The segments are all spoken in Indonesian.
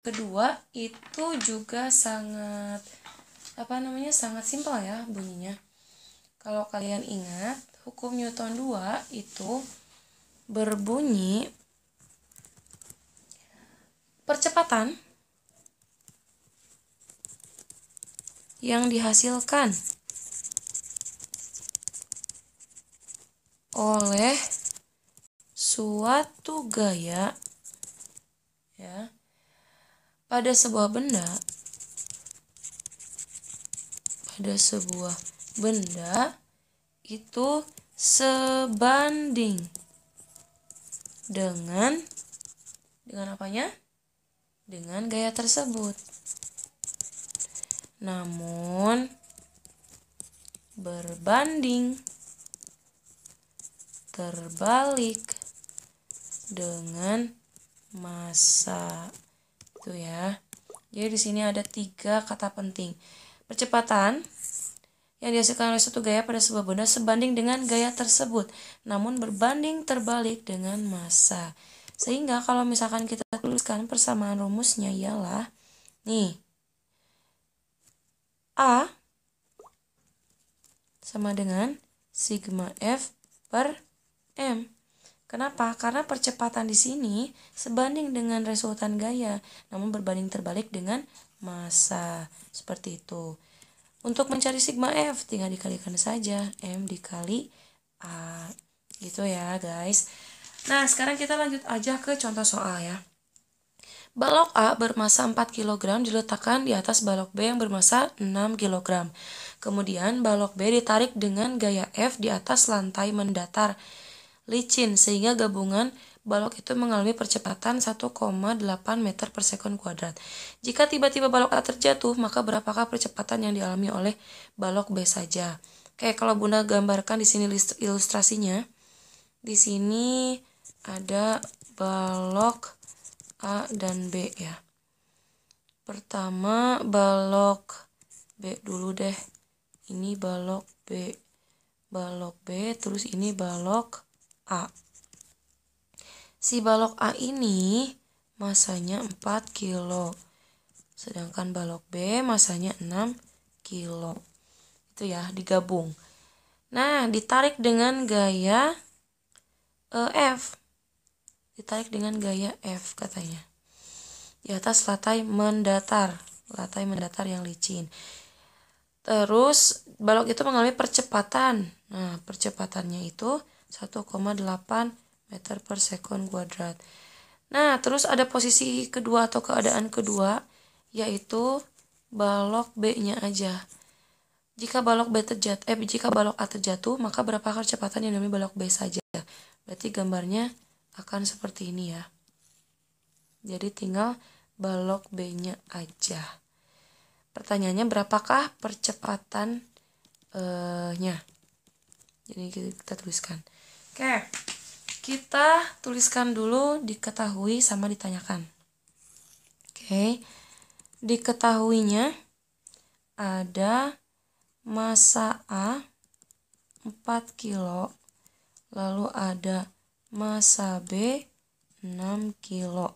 kedua itu juga sangat sangat simpel ya bunyinya. Kalau kalian ingat, hukum Newton 2 itu berbunyi percepatan yang dihasilkan oleh suatu gaya ya pada sebuah benda itu sebanding dengan apanya? Dengan gaya tersebut. Namun berbanding terbalik dengan massa. Itu ya. Jadi di sini ada 3 kata penting. Percepatan yang dihasilkan oleh suatu gaya pada sebuah benda sebanding dengan gaya tersebut, namun berbanding terbalik dengan massa. Sehingga kalau misalkan kita tuliskan persamaan rumusnya ialah nih, A sama dengan sigma F per M. Kenapa? Karena percepatan di sini sebanding dengan resultan gaya, namun berbanding terbalik dengan massa. Seperti itu. Untuk mencari sigma F, tinggal dikalikan saja M dikali A. Gitu ya, guys. Nah, sekarang kita lanjut aja ke contoh soal ya. Balok A bermasa 4 kg diletakkan di atas balok B yang bermasa 6 kg. Kemudian balok B ditarik dengan gaya F di atas lantai mendatar licin sehingga gabungan balok itu mengalami percepatan 1,8 meter per sekon kuadrat. Jika tiba-tiba balok A terjatuh, maka berapakah percepatan yang dialami oleh balok B saja? Oke, kalau Bunda gambarkan di sini ilustrasinya. Di sini ada balok A dan B ya. Pertama balok B dulu deh. Ini balok B. Balok B, terus ini balok A. Si balok A ini masanya 4 kilo. Sedangkan balok B masanya 6 kilo. Itu ya, digabung. Nah, ditarik dengan gaya F. Ditarik dengan gaya F katanya. Di atas lantai mendatar yang licin. Terus balok itu mengalami percepatan. Nah, percepatannya itu 1,8 meter per sekon kuadrat. Nah, terus ada posisi kedua atau keadaan kedua, yaitu balok B-nya aja. Jika balok A terjatuh, maka berapa kecepatan yang namanya balok B saja? Berarti gambarnya akan seperti ini ya. Jadi tinggal balok B-nya aja. Pertanyaannya berapakah percepatan nya? Jadi kita tuliskan. Oke. Kita tuliskan dulu diketahui sama ditanyakan. Oke. Diketahuinya ada massa A 4 kilo. Lalu ada massa B 6 kilo.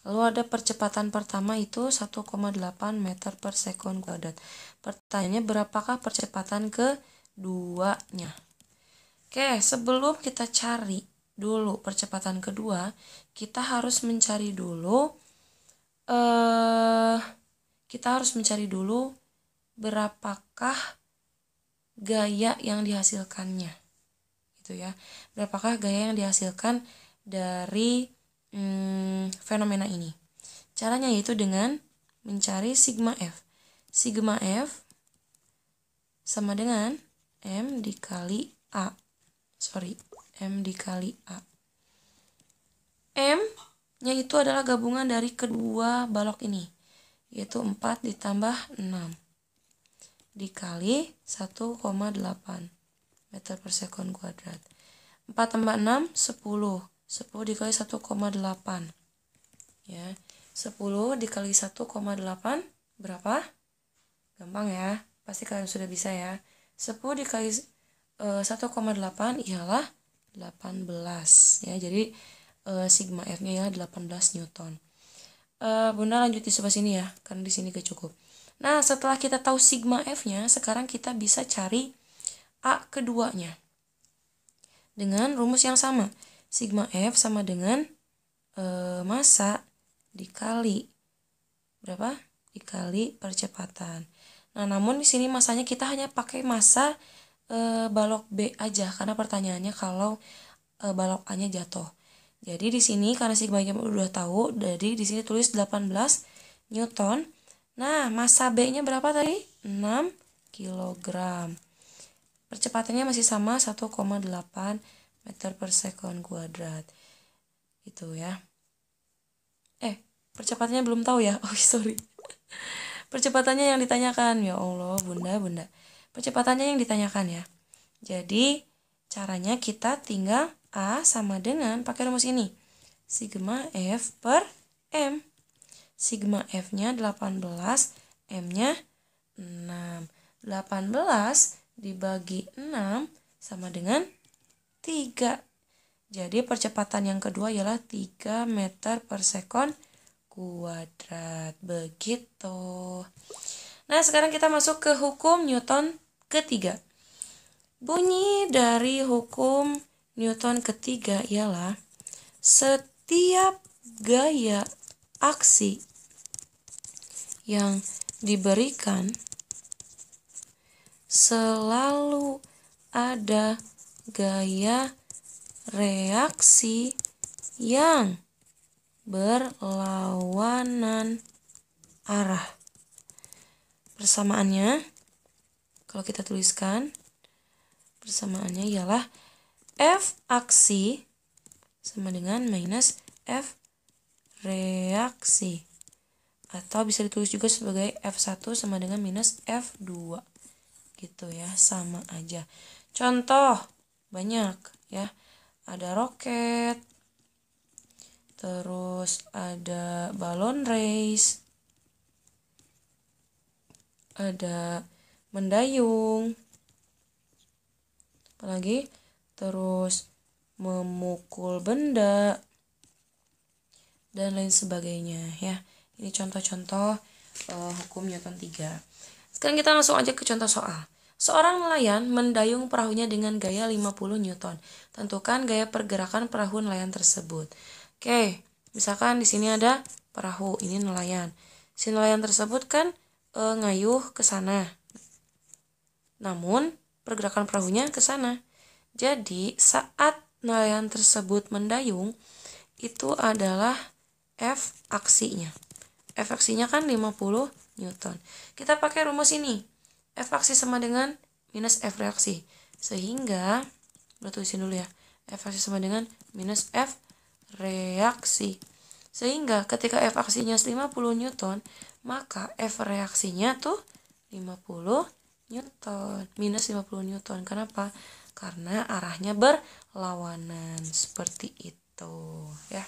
Lalu ada percepatan pertama itu 1,8 meter per sekon kuadrat. Pertanyaannya berapakah percepatan keduanya? Oke, sebelum kita cari dulu percepatan kedua, kita harus mencari dulu berapakah gaya yang dihasilkannya. Gitu ya. Berapakah gaya yang dihasilkan dari fenomena ini. Caranya yaitu dengan mencari sigma F. Sigma F sama dengan M dikali A. M dikali A. M-nya itu adalah gabungan dari kedua balok ini, yaitu 4 ditambah 6 dikali 1,8 meter per sekon kuadrat. 4 tambah 6, 10. 10 dikali 1,8 ya. 10 dikali 1,8 berapa? Gampang ya, pasti kalian sudah bisa ya. 10 dikali 1,8 ialah 18 ya. Jadi sigma F-nya ialah 18 Newton. Bunda lanjut di sebelah sini ya, karena di sini gak cukup. Nah, setelah kita tahu sigma F-nya, sekarang kita bisa cari A keduanya. Dengan rumus yang sama. Sigma F sama dengan massa dikali berapa? Dikali percepatan. Nah, namun di sini masanya kita hanya pakai massa balok B aja, karena pertanyaannya kalau balok A-nya jatuh. Jadi di sini karena sigma-nya udah tahu, jadi di sini tulis 18 Newton. Nah, massa B-nya berapa tadi? 6 kilogram. Percepatannya masih sama 1,8 meter per sekon kuadrat. Itu ya. Percepatannya belum tahu ya. Oh, sorry. Percepatannya yang ditanyakan. Ya Allah, Bunda. Percepatannya yang ditanyakan ya. Jadi, caranya kita tinggal A sama dengan pakai rumus ini. Sigma F per M. Sigma F-nya 18, M-nya 6. 18 dibagi 6 sama dengan 3. Jadi percepatan yang kedua ialah 3 meter per sekon kuadrat. Begitu. Nah, sekarang kita masuk ke hukum Newton ketiga. Bunyi dari hukum Newton ketiga ialah setiap gaya aksi yang diberikan selalu ada gaya reaksi yang berlawanan arah. Persamaannya, kalau kita tuliskan, persamaannya ialah F aksi sama dengan minus F reaksi. Atau bisa ditulis juga sebagai F1 sama dengan minus F2. Gitu ya, sama aja. Contoh, banyak ya. Ada roket, terus ada balon race, ada mendayung, apalagi terus memukul benda dan lain sebagainya ya. Ini contoh-contoh hukum Newton 3. Sekarang kita langsung aja ke contoh soal. Seorang nelayan mendayung perahunya dengan gaya 50 Newton. Tentukan gaya pergerakan perahu nelayan tersebut. Oke, misalkan di sini ada perahu, ini nelayan. Si nelayan tersebut kan ngayuh ke sana. Namun, pergerakan perahunya ke sana. Jadi, saat nelayan tersebut mendayung, itu adalah F aksinya. F aksinya kan 50 Newton. Kita pakai rumus ini. F aksi sama dengan minus F reaksi. Sehingga, tulisin dulu ya. F aksi sama dengan minus F reaksi. Sehingga ketika F aksinya 50 Newton, maka F reaksinya tuh 50 Newton. Minus 50 Newton. Kenapa? Karena arahnya berlawanan. Seperti itu. Ya.